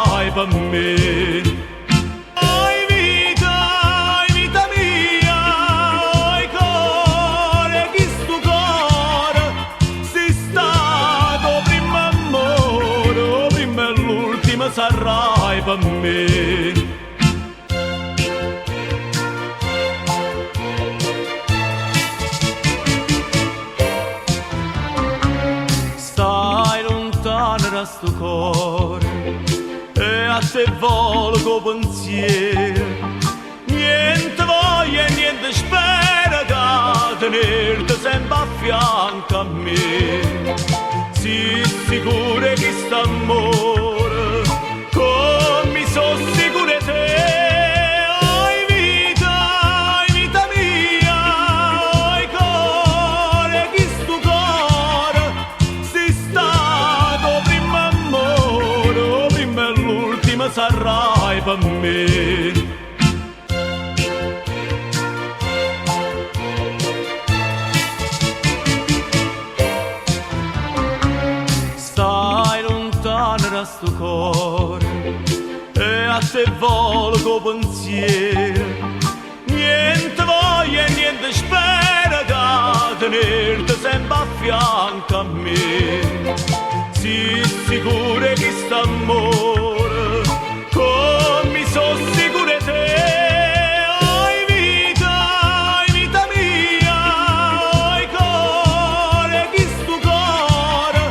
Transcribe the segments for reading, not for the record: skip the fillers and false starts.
sarai per me. Oi vita mia, oi cuore, chi sto cuore, sei stato prima amore, prima e l'ultima sarai per me. Da sto cuore e a te volgo pensiero, niente voglia e niente spera da tenerti sempre a fianco a me. Sii sicura che st'amore come mi so sicura te. Oi vita mia, oi cuore, chi sto cuore, sei stato prima amore, prima e l'ultima sarai per me. Stai lontano da sto cuore e a te volgo pensiero, niente voglia e niente spera da tenerti sempre a fianco a me. Sii sicura che st'amore come mi so sicura te. Oi vita mia, oi cuore, chi sto cuore,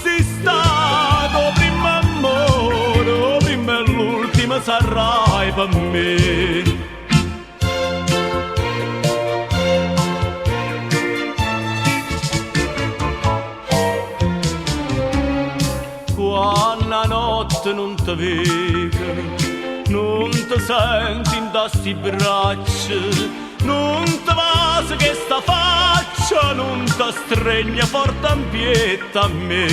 sei stato prima amore, prima e l'ultima sarai per me. Quando la notte non ti vedo, non ti senti in sti braccia, non ti passa che sta faccia, non ti stregna forte in pietta a me.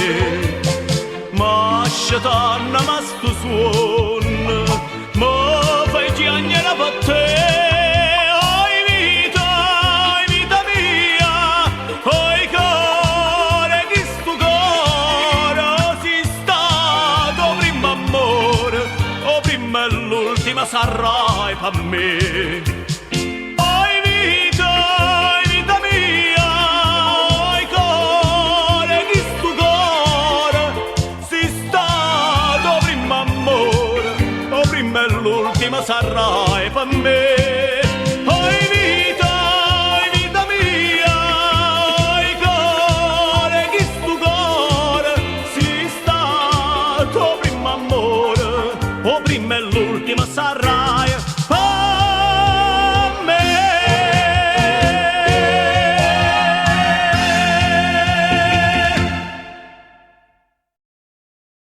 Ma sciatanna ma sto suono, ma fai chiagnere per te. L'ultima sarai per me. Oi vita mia, oi cuore, chi sto cuore, sei stato prima amore, prima e l'ultima sarai per me. Oi vita mia, oi cuore, chi sto cuore, sei stato prima